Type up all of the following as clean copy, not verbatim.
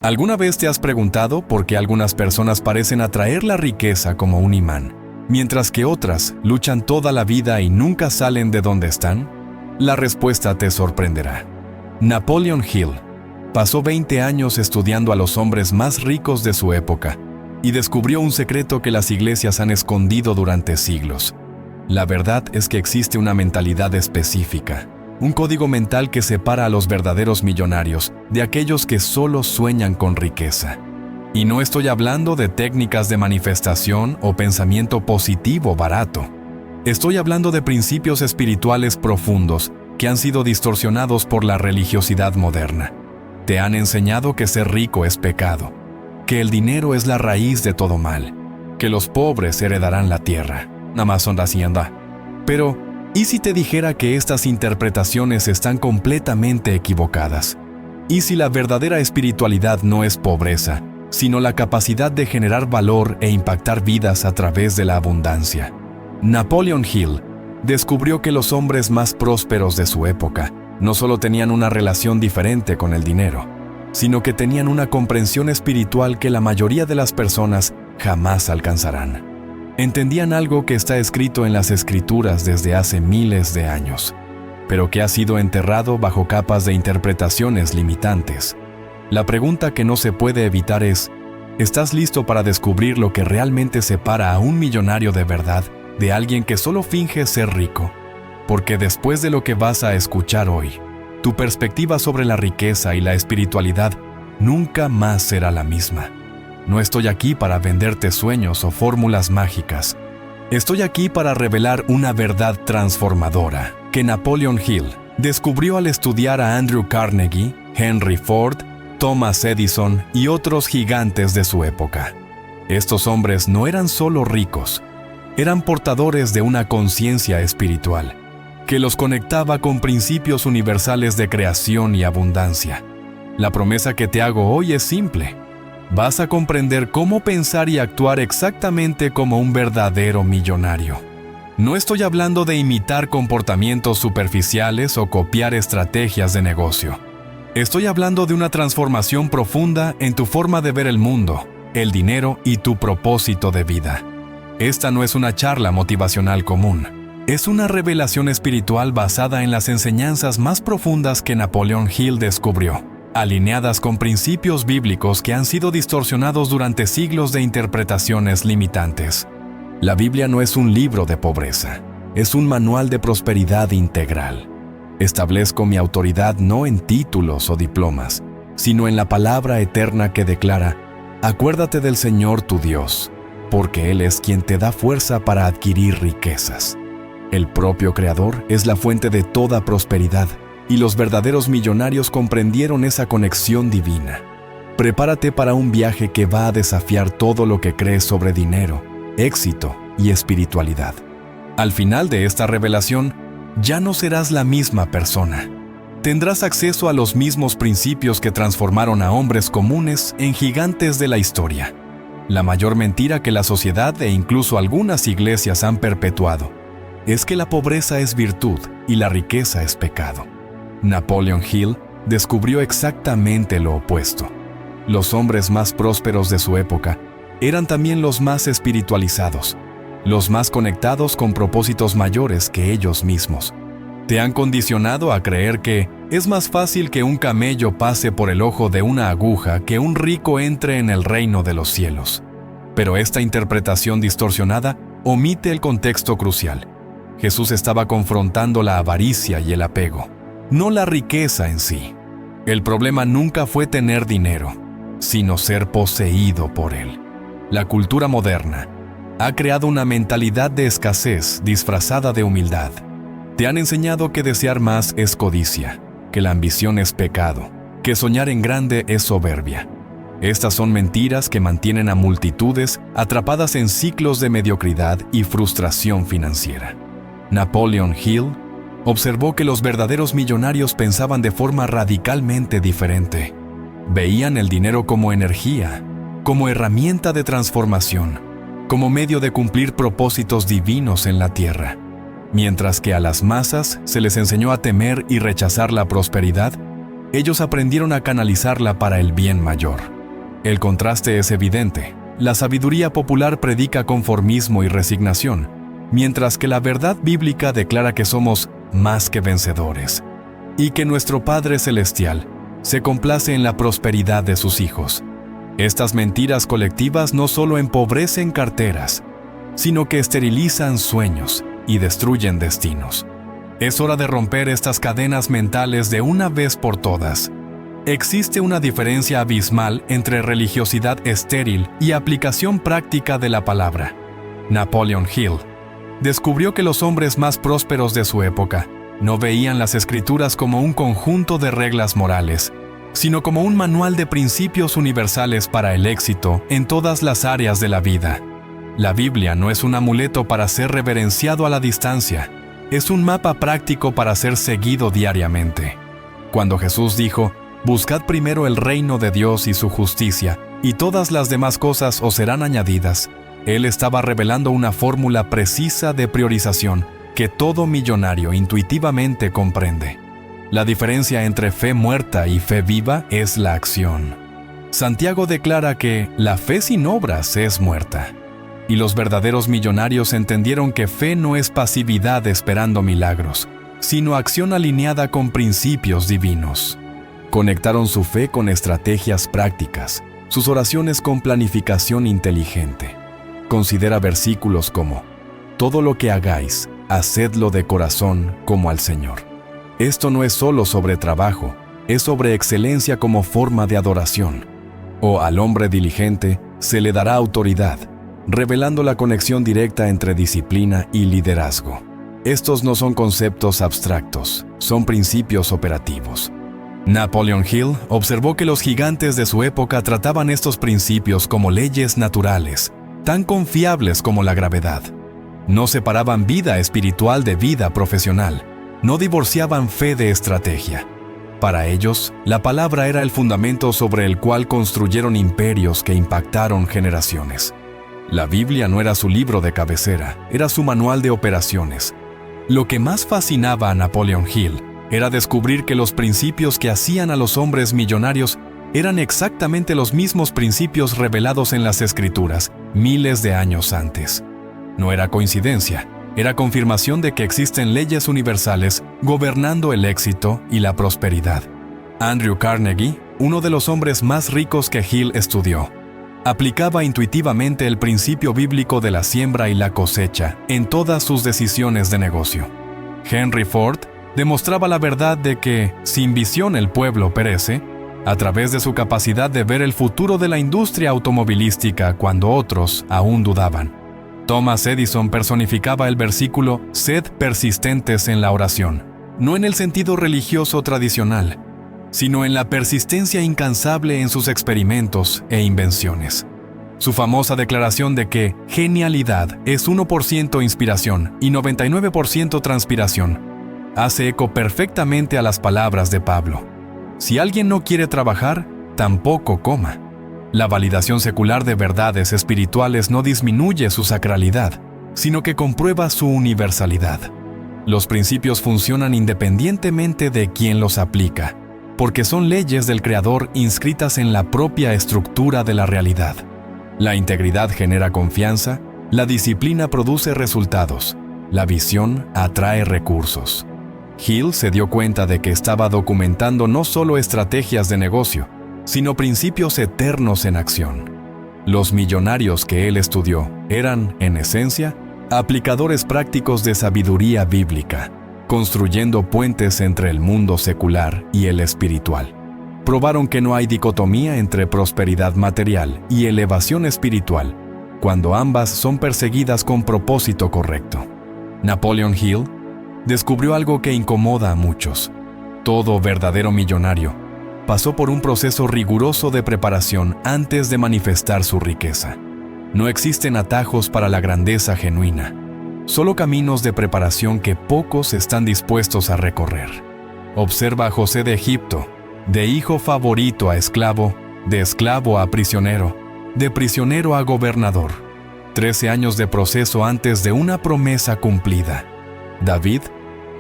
¿Alguna vez te has preguntado por qué algunas personas parecen atraer la riqueza como un imán, mientras que otras luchan toda la vida y nunca salen de donde están? La respuesta te sorprenderá. Napoleon Hill pasó 20 años estudiando a los hombres más ricos de su época y descubrió un secreto que las iglesias han escondido durante siglos. La verdad es que existe una mentalidad específica, un código mental que separa a los verdaderos millonarios de aquellos que solo sueñan con riqueza. Y no estoy hablando de técnicas de manifestación o pensamiento positivo barato. Estoy hablando de principios espirituales profundos que han sido distorsionados por la religiosidad moderna. Te han enseñado que ser rico es pecado, que el dinero es la raíz de todo mal, que los pobres heredarán la tierra. Nada más son la hacienda. Pero, ¿y si te dijera que estas interpretaciones están completamente equivocadas? ¿Y si la verdadera espiritualidad no es pobreza, sino la capacidad de generar valor e impactar vidas a través de la abundancia? Napoleon Hill descubrió que los hombres más prósperos de su época no solo tenían una relación diferente con el dinero, sino que tenían una comprensión espiritual que la mayoría de las personas jamás alcanzarán. Entendían algo que está escrito en las Escrituras desde hace miles de años, pero que ha sido enterrado bajo capas de interpretaciones limitantes. La pregunta que no se puede evitar es, ¿estás listo para descubrir lo que realmente separa a un millonario de verdad de alguien que solo finge ser rico? Porque después de lo que vas a escuchar hoy, tu perspectiva sobre la riqueza y la espiritualidad nunca más será la misma. No estoy aquí para venderte sueños o fórmulas mágicas. Estoy aquí para revelar una verdad transformadora que Napoleon Hill descubrió al estudiar a Andrew Carnegie, Henry Ford, Thomas Edison y otros gigantes de su época. Estos hombres no eran solo ricos, eran portadores de una conciencia espiritual que los conectaba con principios universales de creación y abundancia. La promesa que te hago hoy es simple. Vas a comprender cómo pensar y actuar exactamente como un verdadero millonario. No estoy hablando de imitar comportamientos superficiales o copiar estrategias de negocio. Estoy hablando de una transformación profunda en tu forma de ver el mundo, el dinero y tu propósito de vida. Esta no es una charla motivacional común. Es una revelación espiritual basada en las enseñanzas más profundas que Napoleon Hill descubrió, alineadas con principios bíblicos que han sido distorsionados durante siglos de interpretaciones limitantes. La Biblia no es un libro de pobreza, es un manual de prosperidad integral. Establezco mi autoridad no en títulos o diplomas, sino en la palabra eterna que declara: acuérdate del Señor tu Dios, porque Él es quien te da fuerza para adquirir riquezas. El propio Creador es la fuente de toda prosperidad, y los verdaderos millonarios comprendieron esa conexión divina. Prepárate para un viaje que va a desafiar todo lo que crees sobre dinero, éxito y espiritualidad. Al final de esta revelación, ya no serás la misma persona. Tendrás acceso a los mismos principios que transformaron a hombres comunes en gigantes de la historia. La mayor mentira que la sociedad e incluso algunas iglesias han perpetuado es que la pobreza es virtud y la riqueza es pecado. Napoleon Hill descubrió exactamente lo opuesto. Los hombres más prósperos de su época eran también los más espiritualizados, los más conectados con propósitos mayores que ellos mismos. Te han condicionado a creer que es más fácil que un camello pase por el ojo de una aguja que un rico entre en el reino de los cielos. Pero esta interpretación distorsionada omite el contexto crucial. Jesús estaba confrontando la avaricia y el apego, no la riqueza en sí. El problema nunca fue tener dinero, sino ser poseído por él. La cultura moderna ha creado una mentalidad de escasez disfrazada de humildad. Te han enseñado que desear más es codicia, que la ambición es pecado, que soñar en grande es soberbia. Estas son mentiras que mantienen a multitudes atrapadas en ciclos de mediocridad y frustración financiera. Napoleon Hill observó que los verdaderos millonarios pensaban de forma radicalmente diferente. Veían el dinero como energía, como herramienta de transformación, como medio de cumplir propósitos divinos en la tierra. Mientras que a las masas se les enseñó a temer y rechazar la prosperidad, Ellos aprendieron a canalizarla para el bien mayor. El contraste es evidente. La sabiduría popular predica conformismo y resignación, mientras que la verdad bíblica declara que somos más que vencedores y que nuestro Padre Celestial se complace en la prosperidad de sus hijos. Estas mentiras colectivas no solo empobrecen carteras, sino que esterilizan sueños y destruyen destinos. Es hora de romper estas cadenas mentales de una vez por todas. Existe una diferencia abismal entre religiosidad estéril y aplicación práctica de la palabra. Napoleon Hill descubrió que los hombres más prósperos de su época no veían las Escrituras como un conjunto de reglas morales, sino como un manual de principios universales para el éxito en todas las áreas de la vida. La Biblia no es un amuleto para ser reverenciado a la distancia, es un mapa práctico para ser seguido diariamente. Cuando Jesús dijo, «Buscad primero el reino de Dios y su justicia, y todas las demás cosas os serán añadidas», Él estaba revelando una fórmula precisa de priorización que todo millonario intuitivamente comprende. La diferencia entre fe muerta y fe viva es la acción. Santiago declara que la fe sin obras es muerta. Y los verdaderos millonarios entendieron que fe no es pasividad esperando milagros, sino acción alineada con principios divinos. Conectaron su fe con estrategias prácticas, sus oraciones con planificación inteligente. Considera versículos como, «Todo lo que hagáis, hacedlo de corazón como al Señor». Esto no es solo sobre trabajo, es sobre excelencia como forma de adoración. O al hombre diligente se le dará autoridad, revelando la conexión directa entre disciplina y liderazgo. Estos no son conceptos abstractos, son principios operativos. Napoleon Hill observó que los gigantes de su época trataban estos principios como leyes naturales, tan confiables como la gravedad. No separaban vida espiritual de vida profesional, no divorciaban fe de estrategia. Para ellos, la palabra era el fundamento sobre el cual construyeron imperios que impactaron generaciones. La Biblia no era su libro de cabecera, era su manual de operaciones. Lo que más fascinaba a Napoleon Hill era descubrir que los principios que hacían a los hombres millonarios eran exactamente los mismos principios revelados en las Escrituras miles de años antes. No era coincidencia, era confirmación de que existen leyes universales gobernando el éxito y la prosperidad. Andrew Carnegie, uno de los hombres más ricos que Hill estudió, aplicaba intuitivamente el principio bíblico de la siembra y la cosecha en todas sus decisiones de negocio. Henry Ford demostraba la verdad de que, sin visión el pueblo perece, a través de su capacidad de ver el futuro de la industria automovilística cuando otros aún dudaban. Thomas Edison personificaba el versículo «Sed persistentes en la oración», no en el sentido religioso tradicional, sino en la persistencia incansable en sus experimentos e invenciones. Su famosa declaración de que genialidad es 1% inspiración y 99% transpiración hace eco perfectamente a las palabras de Pablo. Si alguien no quiere trabajar, tampoco coma. La validación secular de verdades espirituales no disminuye su sacralidad, sino que comprueba su universalidad. Los principios funcionan independientemente de quién los aplica, porque son leyes del Creador inscritas en la propia estructura de la realidad. La integridad genera confianza, la disciplina produce resultados, la visión atrae recursos. Hill se dio cuenta de que estaba documentando no solo estrategias de negocio, sino principios eternos en acción. Los millonarios que él estudió eran, en esencia, aplicadores prácticos de sabiduría bíblica, construyendo puentes entre el mundo secular y el espiritual. Probaron que no hay dicotomía entre prosperidad material y elevación espiritual, cuando ambas son perseguidas con propósito correcto. Napoleon Hill descubrió algo que incomoda a muchos. Todo verdadero millonario pasó por un proceso riguroso de preparación antes de manifestar su riqueza. No existen atajos para la grandeza genuina, solo caminos de preparación que pocos están dispuestos a recorrer. Observa a José de Egipto, de hijo favorito a esclavo, de esclavo a prisionero, de prisionero a gobernador. 13 años de proceso antes de una promesa cumplida. David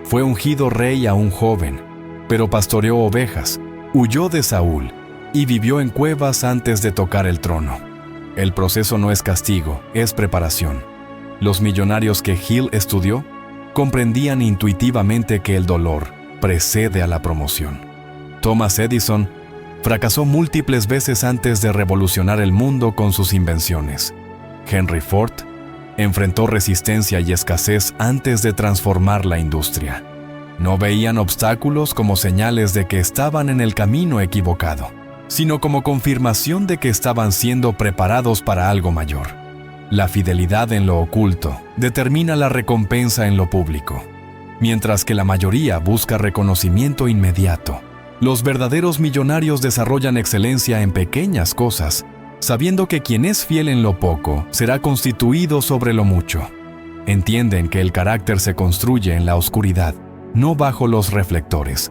fue ungido rey a un joven, pero pastoreó ovejas, Huyó de Saúl y vivió en cuevas antes de tocar el trono. El proceso no es castigo, es preparación. Los millonarios que Hill estudió comprendían intuitivamente que el dolor precede a la promoción. Thomas Edison fracasó múltiples veces antes de revolucionar el mundo con sus invenciones. Henry Ford enfrentó resistencia y escasez antes de transformar la industria. No veían obstáculos como señales de que estaban en el camino equivocado, sino como confirmación de que estaban siendo preparados para algo mayor. La fidelidad en lo oculto determina la recompensa en lo público. Mientras que la mayoría busca reconocimiento inmediato, los verdaderos millonarios desarrollan excelencia en pequeñas cosas, sabiendo que quien es fiel en lo poco será constituido sobre lo mucho. Entienden que el carácter se construye en la oscuridad, no bajo los reflectores.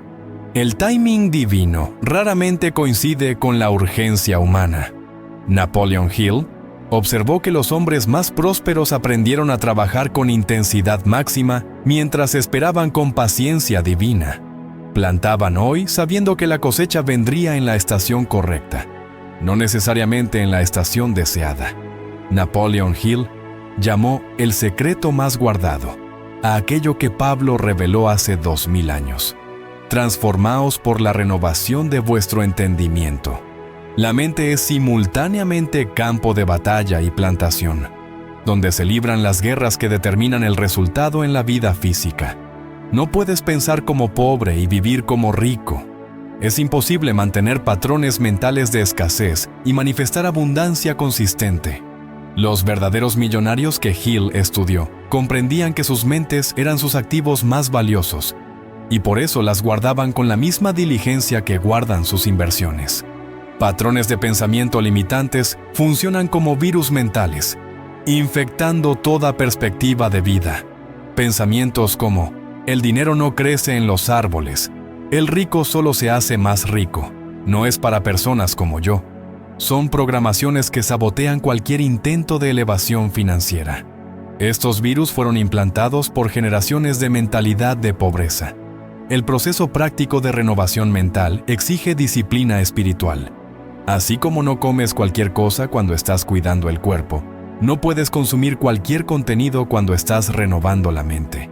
El timing divino raramente coincide con la urgencia humana. Napoleon Hill observó que los hombres más prósperos aprendieron a trabajar con intensidad máxima mientras esperaban con paciencia divina. Plantaban hoy sabiendo que la cosecha vendría en la estación correcta, no necesariamente en la estación deseada. Napoleon Hill llamó el secreto más guardado a aquello que Pablo reveló hace 2000 años. Transformaos por la renovación de vuestro entendimiento. La mente es simultáneamente campo de batalla y plantación, donde se libran las guerras que determinan el resultado en la vida física. No puedes pensar como pobre y vivir como rico. Es imposible mantener patrones mentales de escasez y manifestar abundancia consistente. Los verdaderos millonarios que Hill estudió comprendían que sus mentes eran sus activos más valiosos y por eso las guardaban con la misma diligencia que guardan sus inversiones. Patrones de pensamiento limitantes funcionan como virus mentales, infectando toda perspectiva de vida. Pensamientos como: el dinero no crece en los árboles, el rico solo se hace más rico, no es para personas como yo, son programaciones que sabotean cualquier intento de elevación financiera. Estos virus fueron implantados por generaciones de mentalidad de pobreza. El proceso práctico de renovación mental exige disciplina espiritual. Así como no comes cualquier cosa cuando estás cuidando el cuerpo, no puedes consumir cualquier contenido cuando estás renovando la mente.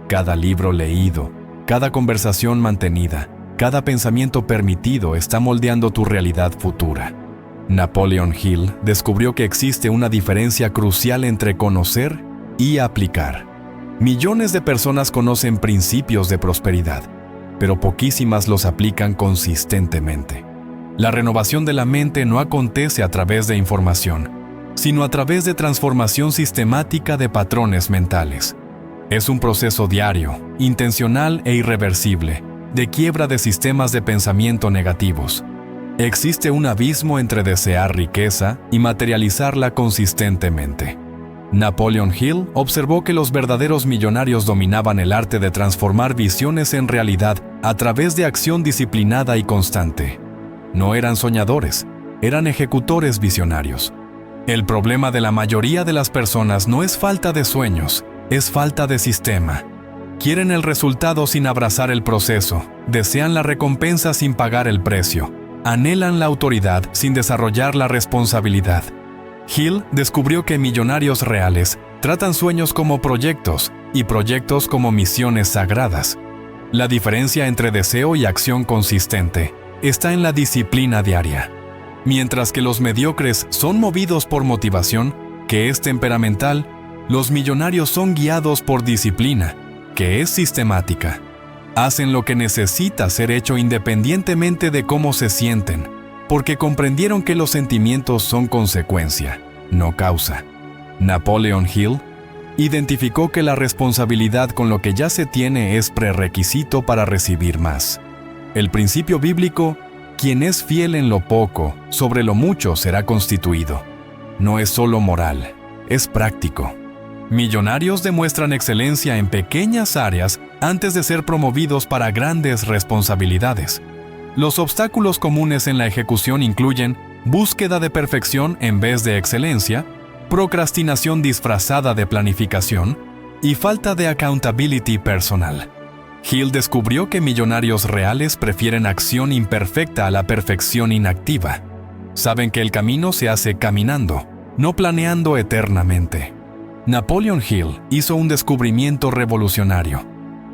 Cada libro leído, cada conversación mantenida, cada pensamiento permitido está moldeando tu realidad futura. Napoleon Hill descubrió que existe una diferencia crucial entre conocer y aplicar. Millones de personas conocen principios de prosperidad, pero poquísimas los aplican consistentemente. La renovación de la mente no acontece a través de información, sino a través de transformación sistemática de patrones mentales. Es un proceso diario, intencional e irreversible, de quiebra de sistemas de pensamiento negativos. Existe un abismo entre desear riqueza y materializarla consistentemente. Napoleon Hill observó que los verdaderos millonarios dominaban el arte de transformar visiones en realidad a través de acción disciplinada y constante. No eran soñadores, eran ejecutores visionarios. El problema de la mayoría de las personas no es falta de sueños, es falta de sistema. Quieren el resultado sin abrazar el proceso, desean la recompensa sin pagar el precio, anhelan la autoridad sin desarrollar la responsabilidad. Hill descubrió que millonarios reales tratan sueños como proyectos y proyectos como misiones sagradas. La diferencia entre deseo y acción consistente está en la disciplina diaria. Mientras que los mediocres son movidos por motivación, que es temperamental, los millonarios son guiados por disciplina, que es sistemática. Hacen lo que necesita ser hecho independientemente de cómo se sienten, porque comprendieron que los sentimientos son consecuencia, no causa. Napoleon Hill identificó que la responsabilidad con lo que ya se tiene es prerequisito para recibir más. El principio bíblico: quien es fiel en lo poco, sobre lo mucho será constituido. No es solo moral, es práctico. Millonarios demuestran excelencia en pequeñas áreas antes de ser promovidos para grandes responsabilidades. Los obstáculos comunes en la ejecución incluyen búsqueda de perfección en vez de excelencia, procrastinación disfrazada de planificación y falta de accountability personal. Hill descubrió que millonarios reales prefieren acción imperfecta a la perfección inactiva. Saben que el camino se hace caminando, no planeando eternamente. Napoleon Hill hizo un descubrimiento revolucionario.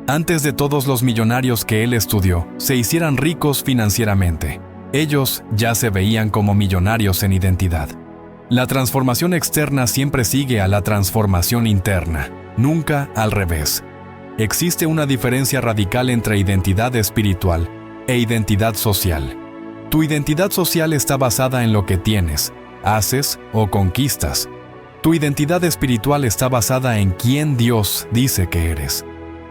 Antes de todos los millonarios que él estudió se hicieran ricos financieramente, ellos ya se veían como millonarios en identidad. La transformación externa siempre sigue a la transformación interna, nunca al revés. Existe una diferencia radical entre identidad espiritual e identidad social. Tu identidad social está basada en lo que tienes, haces o conquistas. Tu identidad espiritual está basada en quién Dios dice que eres.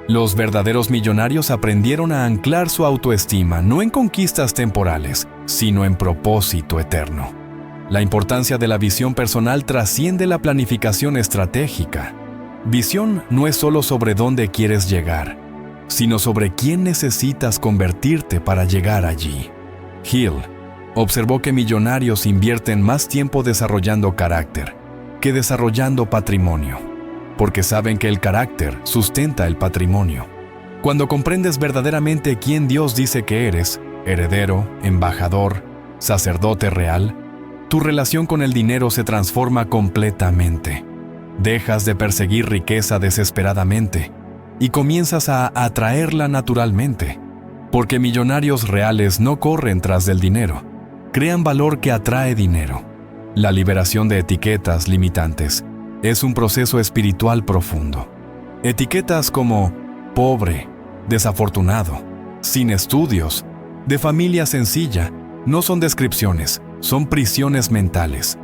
Los verdaderos millonarios aprendieron a anclar su autoestima no en conquistas temporales, sino en propósito eterno. La importancia de la visión personal trasciende la planificación estratégica. Visión no es solo sobre dónde quieres llegar, sino sobre quién necesitas convertirte para llegar allí. Hill observó que millonarios invierten más tiempo desarrollando carácter que desarrollando patrimonio, porque saben que el carácter sustenta el patrimonio. Cuando comprendes verdaderamente quién Dios dice que eres, heredero, embajador, sacerdote real, tu relación con el dinero se transforma completamente. Dejas de perseguir riqueza desesperadamente y comienzas a atraerla naturalmente, porque millonarios reales no corren tras del dinero, crean valor que atrae dinero. La liberación de etiquetas limitantes es un proceso espiritual profundo. Etiquetas como pobre, desafortunado, sin estudios, de familia sencilla, no son descripciones, son prisiones mentales.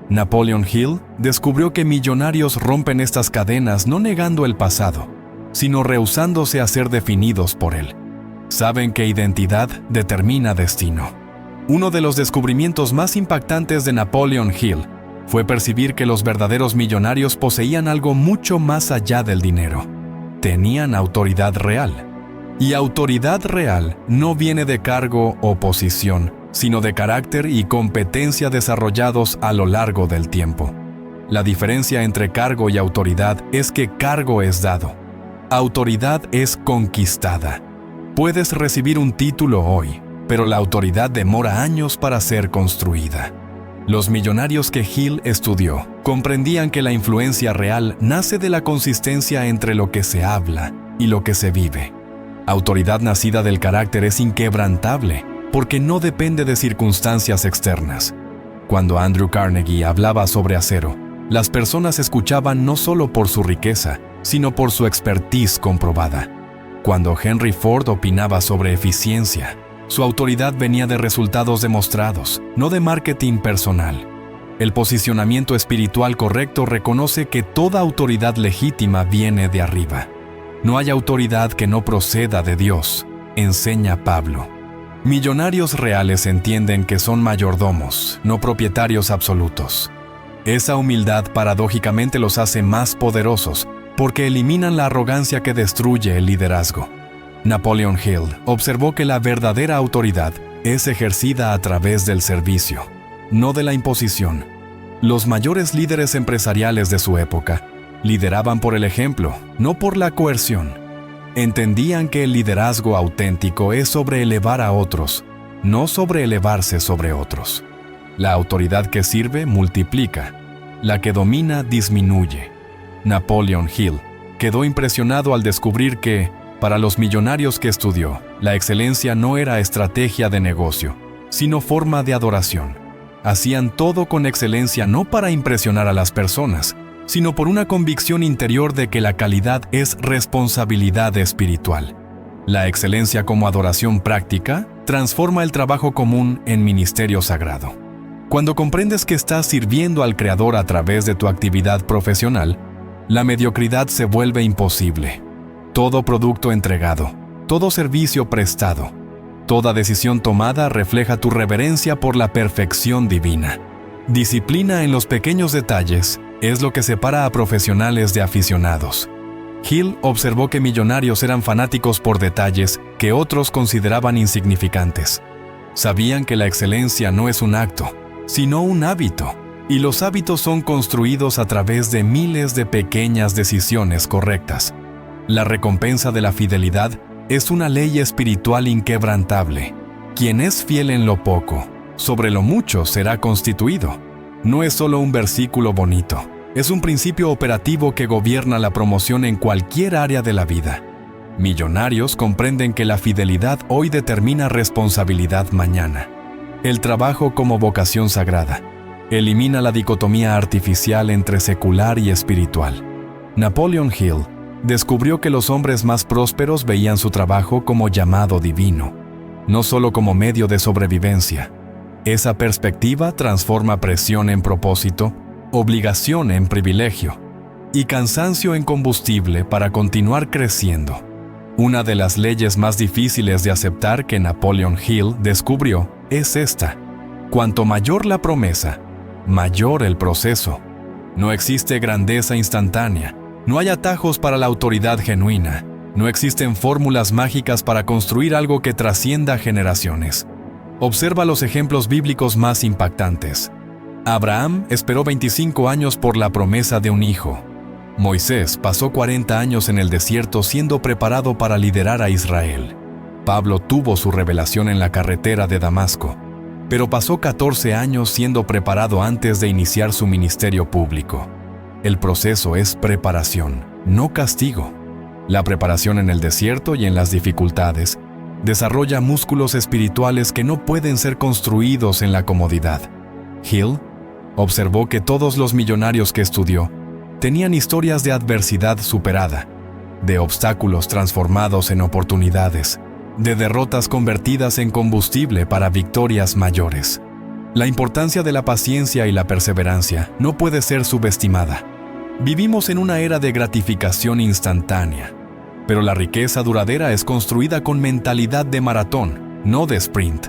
Napoleon Hill descubrió que millonarios rompen estas cadenas no negando el pasado, sino rehusándose a ser definidos por él. Saben que identidad determina destino. Uno de los descubrimientos más impactantes de Napoleon Hill fue percibir que los verdaderos millonarios poseían algo mucho más allá del dinero. Tenían autoridad real. Y autoridad real no viene de cargo o posición, sino de carácter y competencia desarrollados a lo largo del tiempo. La diferencia entre cargo y autoridad es que cargo es dado. Autoridad es conquistada. Puedes recibir un título hoy, pero la autoridad demora años para ser construida. Los millonarios que Hill estudió comprendían que la influencia real nace de la consistencia entre lo que se habla y lo que se vive. Autoridad nacida del carácter es inquebrantable, porque no depende de circunstancias externas. Cuando Andrew Carnegie hablaba sobre acero, las personas escuchaban no solo por su riqueza, sino por su expertise comprobada. Cuando Henry Ford opinaba sobre eficiencia, su autoridad venía de resultados demostrados, no de marketing personal. El posicionamiento espiritual correcto reconoce que toda autoridad legítima viene de arriba. No hay autoridad que no proceda de Dios, enseña Pablo. Millonarios reales entienden que son mayordomos, no propietarios absolutos. Esa humildad paradójicamente los hace más poderosos, porque eliminan la arrogancia que destruye el liderazgo. Napoleon Hill observó que la verdadera autoridad es ejercida a través del servicio, no de la imposición. Los mayores líderes empresariales de su época lideraban por el ejemplo, no por la coerción. Entendían que el liderazgo auténtico es sobre elevar a otros, no sobre elevarse sobre otros. La autoridad que sirve multiplica, la que domina disminuye. Napoleon Hill quedó impresionado al descubrir que, para los millonarios que estudió, la excelencia no era estrategia de negocio, sino forma de adoración. Hacían todo con excelencia no para impresionar a las personas, sino por una convicción interior de que la calidad es responsabilidad espiritual. La excelencia como adoración práctica transforma el trabajo común en ministerio sagrado. Cuando comprendes que estás sirviendo al Creador a través de tu actividad profesional, la mediocridad se vuelve imposible. Todo producto entregado, todo servicio prestado, toda decisión tomada refleja tu reverencia por la perfección divina. Disciplina en los pequeños detalles es lo que separa a profesionales de aficionados. Hill observó que millonarios eran fanáticos por detalles que otros consideraban insignificantes. Sabían que la excelencia no es un acto, sino un hábito, y los hábitos son construidos a través de miles de pequeñas decisiones correctas. La recompensa de la fidelidad es una ley espiritual inquebrantable. Quien es fiel en lo poco, sobre lo mucho será constituido. No es solo un versículo bonito, es un principio operativo que gobierna la promoción en cualquier área de la vida. Millonarios comprenden que la fidelidad hoy determina responsabilidad mañana. El trabajo como vocación sagrada elimina la dicotomía artificial entre secular y espiritual. Napoleon Hill descubrió que los hombres más prósperos veían su trabajo como llamado divino, no solo como medio de sobrevivencia. Esa perspectiva transforma presión en propósito, obligación en privilegio y cansancio en combustible para continuar creciendo. Una de las leyes más difíciles de aceptar que Napoleon Hill descubrió es esta: cuanto mayor la promesa, mayor el proceso. No existe grandeza instantánea, no hay atajos para la autoridad genuina, no existen fórmulas mágicas para construir algo que trascienda generaciones. Observa los ejemplos bíblicos más impactantes. Abraham esperó 25 años por la promesa de un hijo. Moisés pasó 40 años en el desierto siendo preparado para liderar a Israel. Pablo tuvo su revelación en la carretera de Damasco, pero pasó 14 años siendo preparado antes de iniciar su ministerio público. El proceso es preparación, no castigo. La preparación en el desierto y en las dificultades desarrolla músculos espirituales que no pueden ser construidos en la comodidad. Hill observó que todos los millonarios que estudió tenían historias de adversidad superada, de obstáculos transformados en oportunidades, de derrotas convertidas en combustible para victorias mayores. La importancia de la paciencia y la perseverancia no puede ser subestimada. Vivimos en una era de gratificación instantánea, pero la riqueza duradera es construida con mentalidad de maratón, no de sprint.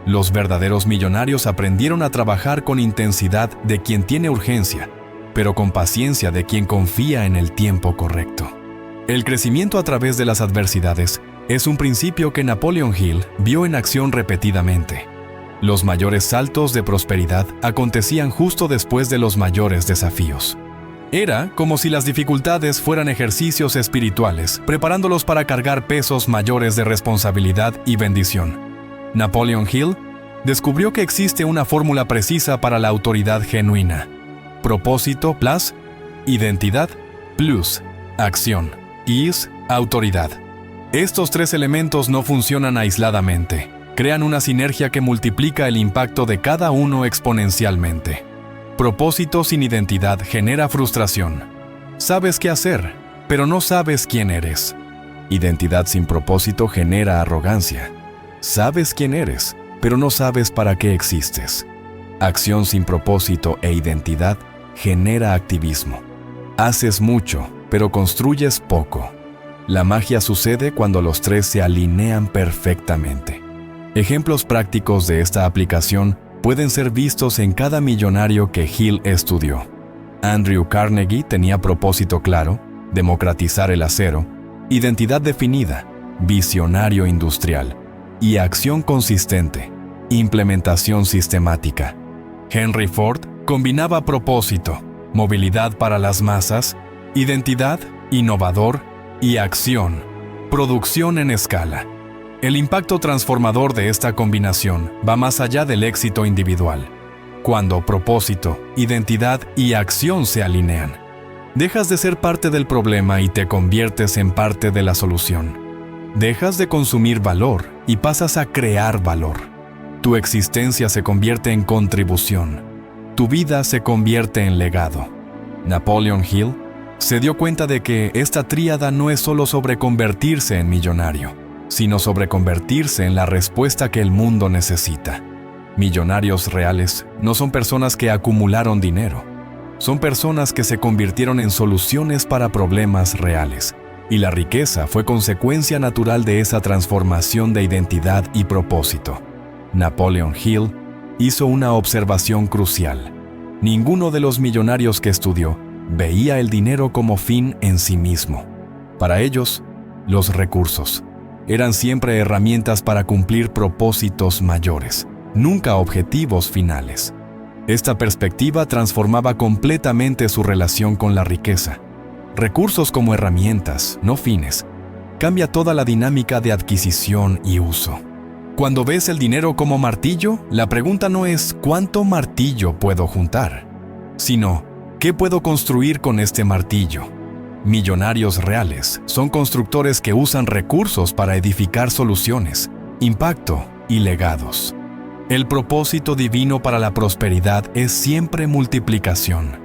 Los verdaderos millonarios aprendieron a trabajar con intensidad de quien tiene urgencia, pero con paciencia de quien confía en el tiempo correcto. El crecimiento a través de las adversidades es un principio que Napoleon Hill vio en acción repetidamente. Los mayores saltos de prosperidad acontecían justo después de los mayores desafíos. Era como si las dificultades fueran ejercicios espirituales, preparándolos para cargar pesos mayores de responsabilidad y bendición. Napoleon Hill descubrió que existe una fórmula precisa para la autoridad genuina: propósito plus identidad plus acción is autoridad. Estos tres elementos no funcionan aisladamente, crean una sinergia que multiplica el impacto de cada uno exponencialmente. Propósito sin identidad genera frustración. Sabes qué hacer, pero no sabes quién eres. Identidad sin propósito genera arrogancia. Sabes quién eres, pero no sabes para qué existes. Acción sin propósito e identidad genera activismo. Haces mucho, pero construyes poco. La magia sucede cuando los tres se alinean perfectamente. Ejemplos prácticos de esta aplicación pueden ser vistos en cada millonario que Hill estudió. Andrew Carnegie tenía propósito claro, democratizar el acero, identidad definida, visionario industrial, y acción consistente, implementación sistemática. Henry Ford combinaba propósito, movilidad para las masas, identidad, innovador y acción, producción en escala. El impacto transformador de esta combinación va más allá del éxito individual. Cuando propósito, identidad y acción se alinean, dejas de ser parte del problema y te conviertes en parte de la solución. Dejas de consumir valor y pasas a crear valor. Tu existencia se convierte en contribución. Tu vida se convierte en legado. Napoleon Hill se dio cuenta de que esta tríada no es solo sobre convertirse en millonario, sino sobre convertirse en la respuesta que el mundo necesita. Millonarios reales no son personas que acumularon dinero, son personas que se convirtieron en soluciones para problemas reales, y la riqueza fue consecuencia natural de esa transformación de identidad y propósito. Napoleon Hill hizo una observación crucial. Ninguno de los millonarios que estudió veía el dinero como fin en sí mismo. Para ellos, los recursos eran siempre herramientas para cumplir propósitos mayores, nunca objetivos finales. Esta perspectiva transformaba completamente su relación con la riqueza. Recursos como herramientas, no fines. cambia toda la dinámica de adquisición y uso. Cuando ves el dinero como martillo, la pregunta no es ¿cuánto martillo puedo juntar?, sino ¿qué puedo construir con este martillo? Millonarios reales son constructores que usan recursos para edificar soluciones, impacto y legados. El propósito divino para la prosperidad es siempre multiplicación.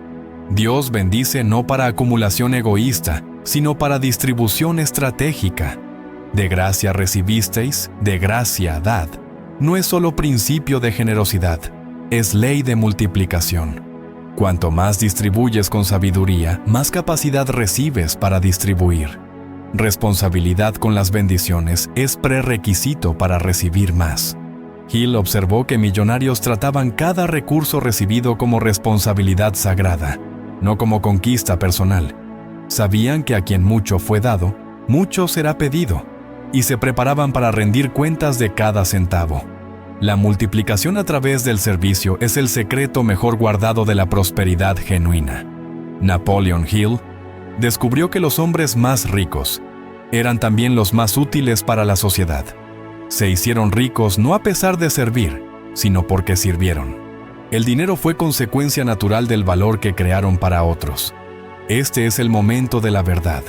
Dios bendice no para acumulación egoísta, sino para distribución estratégica. De gracia recibisteis, de gracia dad. No es solo principio de generosidad, es ley de multiplicación. Cuanto más distribuyes con sabiduría, más capacidad recibes para distribuir. Responsabilidad con las bendiciones es prerequisito para recibir más. Hill observó que millonarios trataban cada recurso recibido como responsabilidad sagrada, no como conquista personal. Sabían que a quien mucho fue dado, mucho será pedido, y se preparaban para rendir cuentas de cada centavo. La multiplicación a través del servicio es el secreto mejor guardado de la prosperidad genuina. Napoleon Hill descubrió que los hombres más ricos eran también los más útiles para la sociedad. Se hicieron ricos no a pesar de servir, sino porque sirvieron. El dinero fue consecuencia natural del valor que crearon para otros. Este es el momento de la verdad.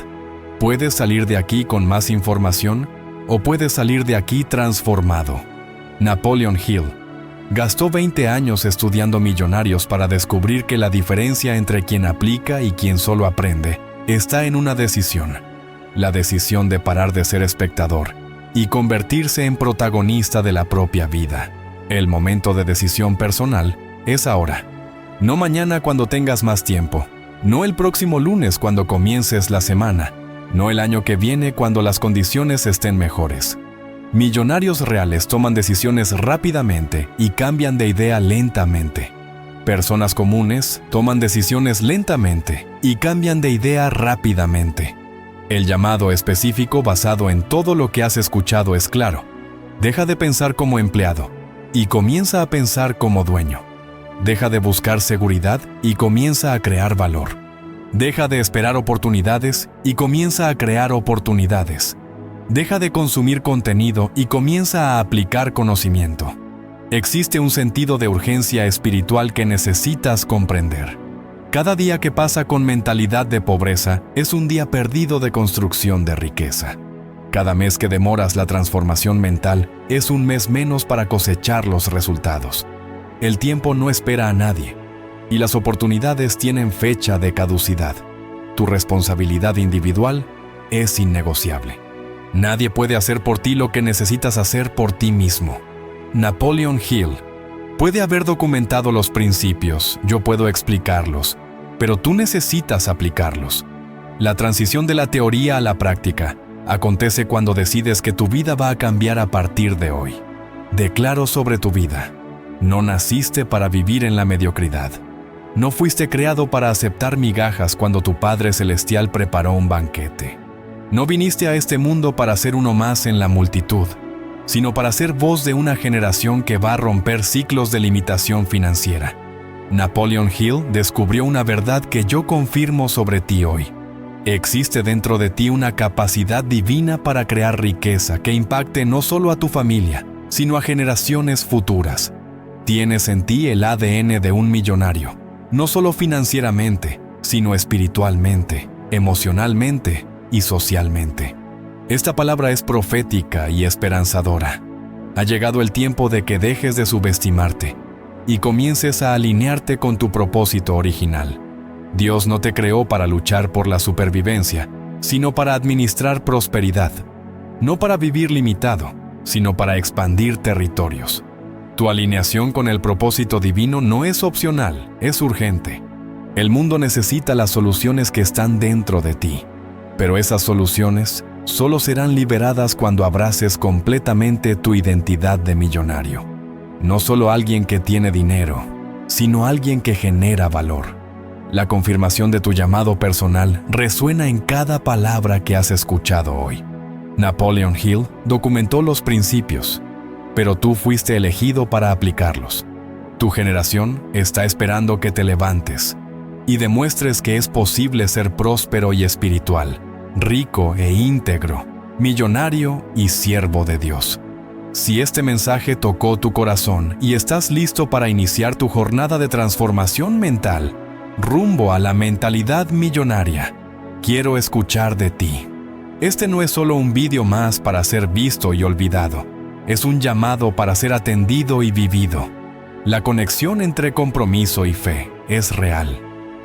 Puedes salir de aquí con más información o puedes salir de aquí transformado. Napoleon Hill gastó 20 años estudiando millonarios para descubrir que la diferencia entre quien aplica y quien solo aprende está en una decisión. La decisión de parar de ser espectador y convertirse en protagonista de la propia vida. El momento de decisión personal es ahora. No mañana cuando tengas más tiempo, no el próximo lunes cuando comiences la semana, no el año que viene cuando las condiciones estén mejores. Millonarios reales toman decisiones rápidamente y cambian de idea lentamente. Personas comunes toman decisiones lentamente y cambian de idea rápidamente. El llamado específico basado en todo lo que has escuchado es claro. Deja de pensar como empleado y comienza a pensar como dueño. Deja de buscar seguridad y comienza a crear valor. Deja de esperar oportunidades y comienza a crear oportunidades. Deja de consumir contenido y comienza a aplicar conocimiento. Existe un sentido de urgencia espiritual que necesitas comprender. Cada día que pasa con mentalidad de pobreza es un día perdido de construcción de riqueza. Cada mes que demoras la transformación mental es un mes menos para cosechar los resultados. El tiempo no espera a nadie y las oportunidades tienen fecha de caducidad. Tu responsabilidad individual es innegociable. Nadie puede hacer por ti lo que necesitas hacer por ti mismo. Napoleon Hill puede haber documentado los principios, yo puedo explicarlos, pero tú necesitas aplicarlos. La transición de la teoría a la práctica acontece cuando decides que tu vida va a cambiar a partir de hoy. Declaro sobre tu vida: no naciste para vivir en la mediocridad. No fuiste creado para aceptar migajas cuando tu Padre Celestial preparó un banquete. No viniste a este mundo para ser uno más en la multitud, sino para ser voz de una generación que va a romper ciclos de limitación financiera. Napoleon Hill descubrió una verdad que yo confirmo sobre ti hoy. Existe dentro de ti una capacidad divina para crear riqueza que impacte no solo a tu familia, sino a generaciones futuras. Tienes en ti el ADN de un millonario, no solo financieramente, sino espiritualmente, emocionalmente y socialmente. Esta palabra es profética y esperanzadora. Ha llegado el tiempo de que dejes de subestimarte y comiences a alinearte con tu propósito original. Dios no te creó para luchar por la supervivencia, sino para administrar prosperidad. No para vivir limitado, sino para expandir territorios. Tu alineación con el propósito divino no es opcional, es urgente. El mundo necesita las soluciones que están dentro de ti, pero esas soluciones solo serán liberadas cuando abraces completamente tu identidad de millonario. No solo alguien que tiene dinero, sino alguien que genera valor. La confirmación de tu llamado personal resuena en cada palabra que has escuchado hoy. Napoleon Hill documentó los principios, pero tú fuiste elegido para aplicarlos. Tu generación está esperando que te levantes y demuestres que es posible ser próspero y espiritual, rico e íntegro, millonario y siervo de Dios. Si este mensaje tocó tu corazón y estás listo para iniciar tu jornada de transformación mental rumbo a la mentalidad millonaria, quiero escuchar de ti. Este no es solo un vídeo más para ser visto y olvidado. Es un llamado para ser atendido y vivido. La conexión entre compromiso y fe es real.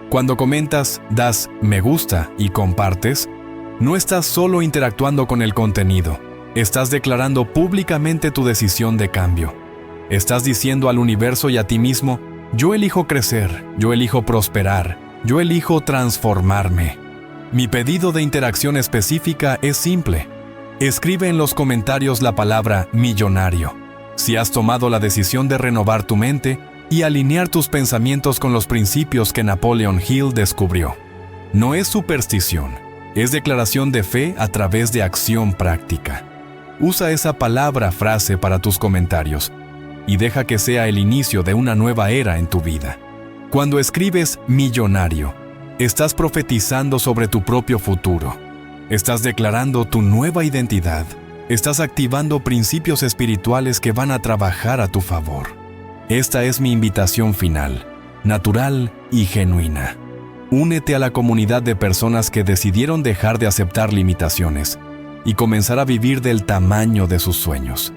Cuando comentas, das me gusta y compartes, no estás solo interactuando con el contenido. Estás declarando públicamente tu decisión de cambio. Estás diciendo al universo y a ti mismo, yo elijo crecer, yo elijo prosperar, yo elijo transformarme. Mi pedido de interacción específica es simple. Escribe en los comentarios la palabra millonario. Si has tomado la decisión de renovar tu mente y alinear tus pensamientos con los principios que Napoleon Hill descubrió. No es superstición, es declaración de fe a través de acción práctica. Usa esa frase para tus comentarios y deja que sea el inicio de una nueva era en tu vida. Cuando escribes millonario, estás profetizando sobre tu propio futuro. Estás declarando tu nueva identidad. Estás activando principios espirituales que van a trabajar a tu favor. Esta es mi invitación final, natural y genuina. Únete a la comunidad de personas que decidieron dejar de aceptar limitaciones y comenzar a vivir del tamaño de sus sueños.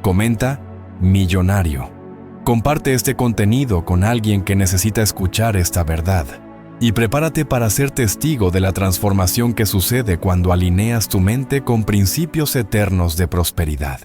Comenta millonario. Comparte este contenido con alguien que necesita escuchar esta verdad. Y prepárate para ser testigo de la transformación que sucede cuando alineas tu mente con principios eternos de prosperidad.